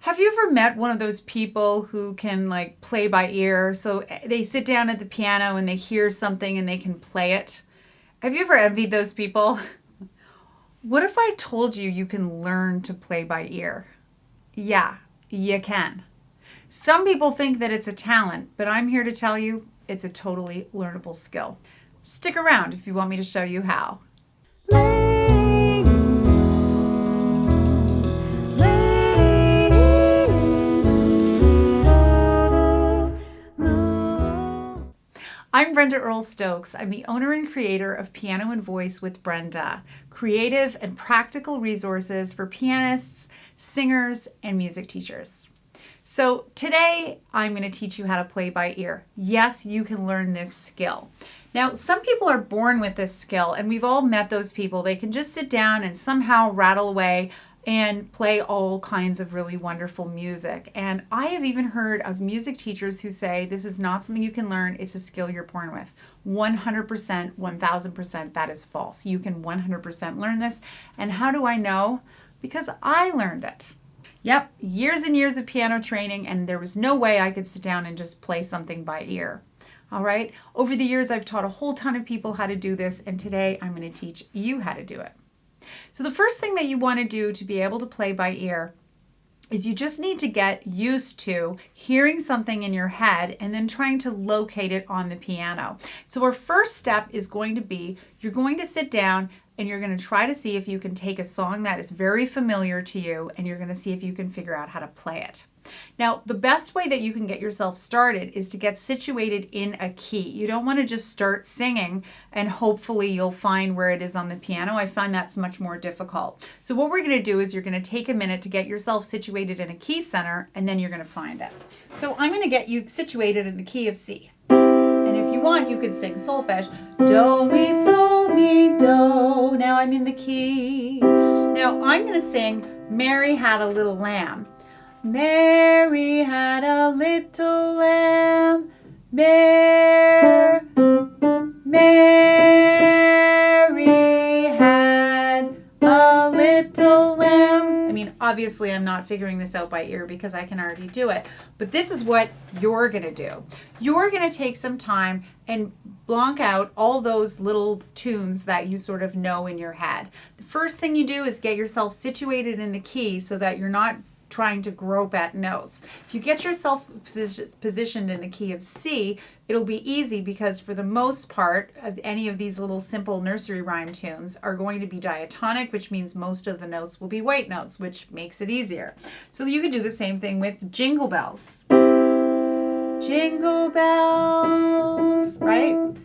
Have you ever met one of those people who can like play by ear? So they sit down at the piano and they hear something and they can play it. Have you ever envied those people? What if I told you you can learn to play by ear? Yeah, you can. Some people think that it's a talent, but I'm here to tell you it's a totally learnable skill. Stick around if you want me to show you how. I'm Brenda Earle Stokes. I'm the owner and creator of Piano and Voice with Brenda, creative and practical resources for pianists, singers, and music teachers. So today I'm going to teach you how to play by ear. Yes, you can learn this skill. Now, some people are born with this skill, and we've all met those people. They can just sit down and somehow rattle away and play all kinds of really wonderful music. And I have even heard of music teachers who say this is not something you can learn, it's a skill you're born with. 100%, 1000%, that is false. You can 100% learn this. And how do I know? Because I learned it. Yep, years and years of piano training, and there was no way I could sit down and just play something by ear. All right, over the years I've taught a whole ton of people how to do this, and today I'm going to teach you how to do it. So the first thing that you want to do to be able to play by ear is you just need to get used to hearing something in your head and then trying to locate it on the piano. So our first step is going to be, you're going to sit down and you're going to try to see if you can take a song that is very familiar to you and you're going to see if you can figure out how to play it. Now, the best way that you can get yourself started is to get situated in a key. You don't want to just start singing and hopefully you'll find where it is on the piano. I find that's much more difficult. So what we're going to do is you're going to take a minute to get yourself situated in a key center and then you're going to find it. So I'm going to get you situated in the key of C. And if you want, you could sing solfege. Do, mi, sol, mi, do. Now I'm in the key. Now I'm going to sing Mary Had a Little Lamb. Mary had a little lamb. Mary had a little lamb. I mean, obviously I'm not figuring this out by ear because I can already do it, but this is what you're going to do. You're going to take some time and blank out all those little tunes that you sort of know in your head. The first thing you do is get yourself situated in the key so that you're not trying to grope at notes. If you get yourself positioned in the key of C, it'll be easy because for the most part of any of these little simple nursery rhyme tunes are going to be diatonic, which means most of the notes will be white notes, which makes it easier. So you could do the same thing with Jingle Bells. Jingle bells, right?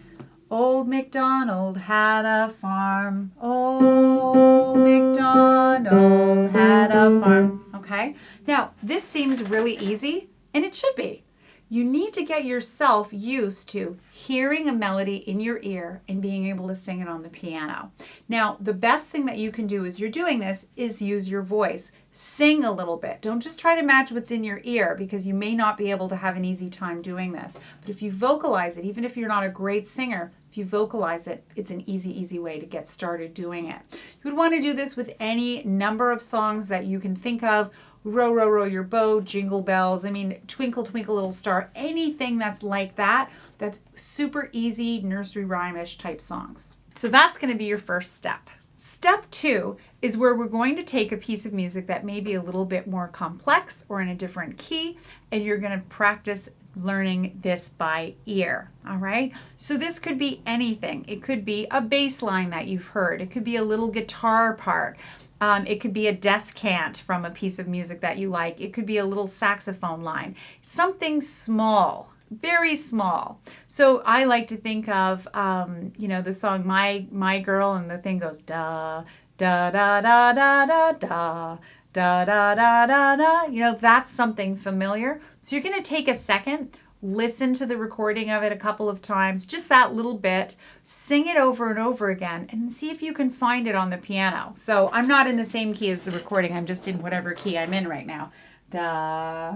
Old MacDonald had a farm. Old MacDonald had a farm. Okay? Now, this seems really easy, and it should be. You need to get yourself used to hearing a melody in your ear and being able to sing it on the piano. Now, the best thing that you can do as you're doing this is use your voice. Sing a little bit. Don't just try to match what's in your ear because you may not be able to have an easy time doing this. But if you vocalize it, even if you're not a great singer, if you vocalize it, it's an easy way to get started doing it. You would want to do this with any number of songs that you can think of. Row, row, row your boat, Jingle Bells, I mean, Twinkle, Twinkle, Little Star, anything that's like that, that's super easy nursery rhyme-ish type songs. So that's going to be your first step. Step 2 is where we're going to take a piece of music that may be a little bit more complex or in a different key, and you're going to practice learning this by ear. All right, so this could be anything. It could be a bass line that you've heard. It could be a little guitar part. It could be a descant from a piece of music that you like. It could be a little saxophone line. Something small, very small. So I like to think of, the song My Girl, and the thing goes da da da da da da da da da da da da. That's something familiar. So you're going to take a second, listen to the recording of it a couple of times, just that little bit, sing it over and over again, and see if you can find it on the piano. So I'm not in the same key as the recording, I'm just in whatever key I'm in right now. Da,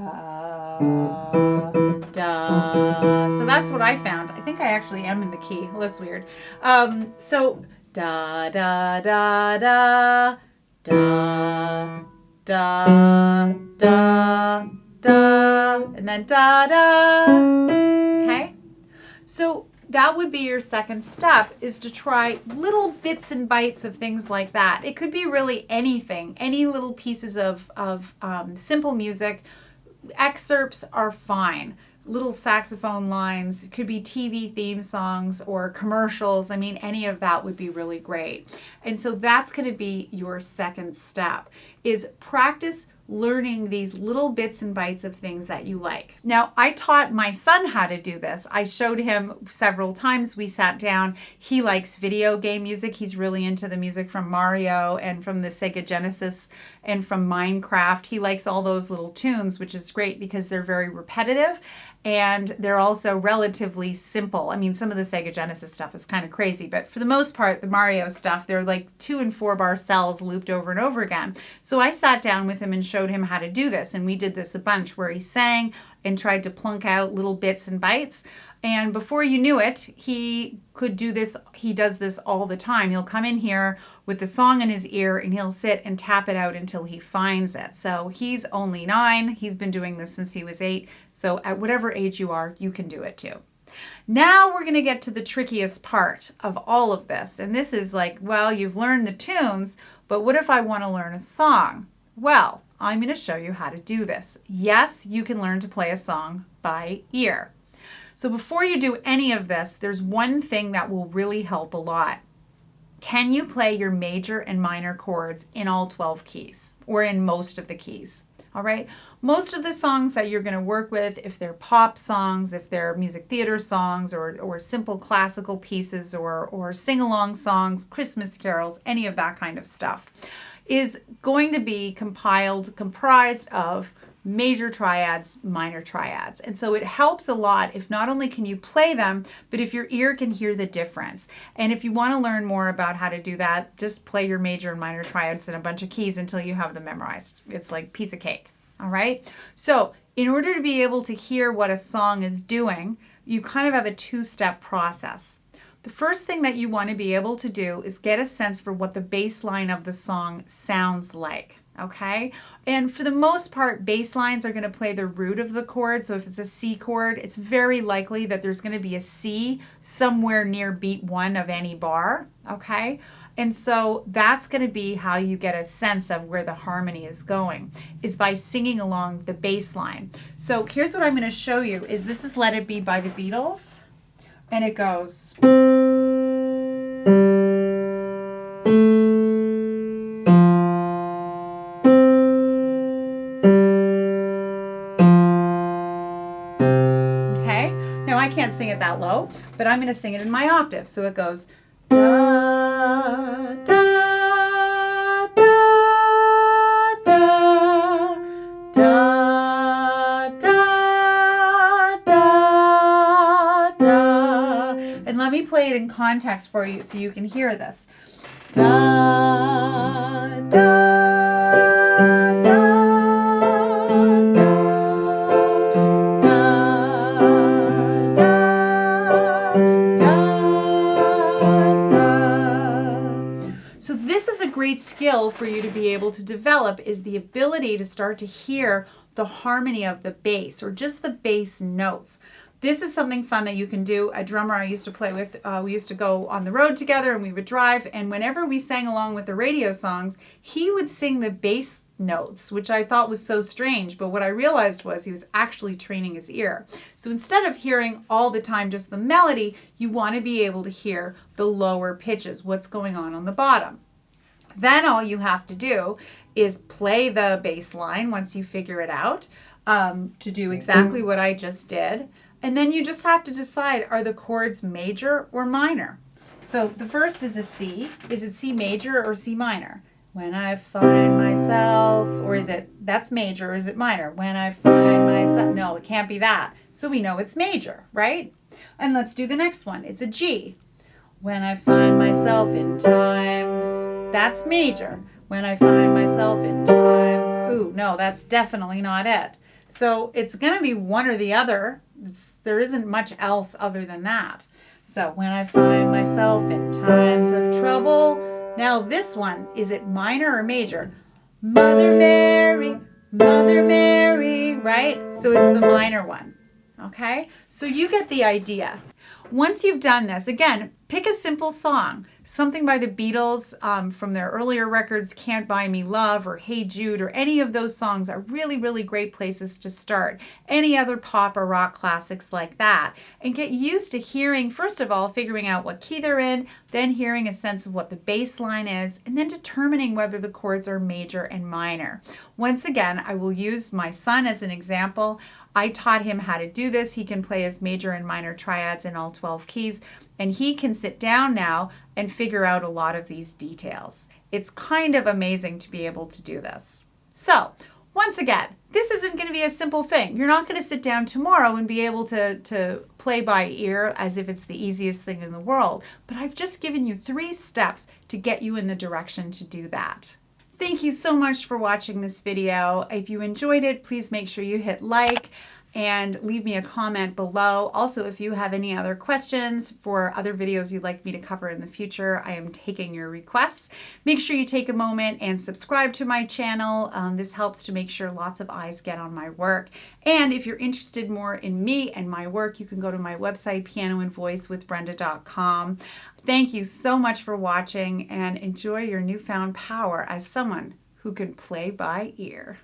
da. So that's what I found. I think I actually am in the key. Well, that's weird. So da, da, da, da, da, da, da, da, and then da, da. Okay? So that would be your second step, is to try little bits and bites of things like that. It could be really anything, any little pieces of simple music. Excerpts are fine. Little saxophone lines, it could be TV theme songs or commercials. I mean, any of that would be really great. And so that's going to be your second step, is practice learning these little bits and bites of things that you like. Now, I taught my son how to do this. I showed him several times. We sat down. He likes video game music. He's really into the music from Mario and from the Sega Genesis and from Minecraft. He likes all those little tunes, which is great because they're very repetitive and they're also relatively simple. I mean, some of the Sega Genesis stuff is kind of crazy, but for the most part, the Mario stuff, they're like 2 and 4 bar cells looped over and over again. So I sat down with him and showed him how to do this, and we did this a bunch where he sang and tried to plunk out little bits and bites. And before you knew it, he could do this. He does this all the time. He'll come in here with the song in his ear and he'll sit and tap it out until he finds it. So he's only 9. He's been doing this since he was 8. So at whatever age you are, you can do it too. Now we're going to get to the trickiest part of all of this. And this is like, well, you've learned the tunes, but what if I want to learn a song? Well, I'm going to show you how to do this. Yes, you can learn to play a song by ear. So before you do any of this, there's one thing that will really help a lot. Can you play your major and minor chords in all 12 keys, or in most of the keys? All right. Most of the songs that you're going to work with, if they're pop songs, if they're music theater songs, or simple classical pieces, or sing-along songs, Christmas carols, any of that kind of stuff, is going to be comprised of major triads, minor triads. And so it helps a lot if not only can you play them, but if your ear can hear the difference. And if you want to learn more about how to do that, just play your major and minor triads in a bunch of keys until you have them memorized. It's like piece of cake. All right. So in order to be able to hear what a song is doing, you kind of have a 2-step process. The first thing that you want to be able to do is get a sense for what the bass line of the song sounds like. Okay, and for the most part, bass lines are going to play the root of the chord. So if it's a C chord, it's very likely that there's going to be a C somewhere near beat 1 of any bar. Okay, and so that's going to be how you get a sense of where the harmony is going, is by singing along the bass line. So here's what I'm going to show you. This is Let It Be by the Beatles, and it goes. I can't sing it that low, but I'm going to sing it in my octave. So it goes da, da, da, da, da, da, da, da. And let me play it in context for you so you can hear this. Da, da, da. Great skill for you to be able to develop is the ability to start to hear the harmony of the bass, or just the bass notes. This is something fun that you can do. A drummer I used to play with, we used to go on the road together and we would drive, and whenever we sang along with the radio songs, he would sing the bass notes, which I thought was so strange, but what I realized was he was actually training his ear. So instead of hearing all the time just the melody, you want to be able to hear the lower pitches, what's going on the bottom. Then all you have to do is play the bass line once you figure it out, to do exactly what I just did. And then you just have to decide, are the chords major or minor? So the first is a C. Is it C major or C minor? When I find myself, or is it, that's major, or is it minor? When I find myself, no, it can't be that. So we know it's major, right? And let's do the next one. It's a G. When I find myself in times, that's major. When I find myself in times, ooh, no, that's definitely not it. So it's going to be one or the other. There isn't much else other than that. So when I find myself in times of trouble. Now this one, is it minor or major? Mother Mary, right? So it's the minor one, okay? So you get the idea. Once you've done this, again, pick a simple song, something by the Beatles from their earlier records, Can't Buy Me Love or Hey Jude, or any of those songs are really, really great places to start. Any other pop or rock classics like that. And get used to hearing, first of all, figuring out what key they're in, then hearing a sense of what the bass line is, and then determining whether the chords are major and minor. Once again, I will use my son as an example. I taught him how to do this. He can play his major and minor triads in all 12 keys, and he can sit down now and figure out a lot of these details. It's kind of amazing to be able to do this. So, once again, this isn't going to be a simple thing. You're not going to sit down tomorrow and be able to play by ear as if it's the easiest thing in the world, but I've just given you 3 steps to get you in the direction to do that. Thank you so much for watching this video. If you enjoyed it, please make sure you hit like and leave me a comment below. Also, if you have any other questions for other videos you'd like me to cover in the future, I am taking your requests. Make sure you take a moment and subscribe to my channel. This helps to make sure lots of eyes get on my work. And if you're interested more in me and my work, you can go to my website, pianoandvoicewithbrenda.com. Thank you so much for watching, and enjoy your newfound power as someone who can play by ear.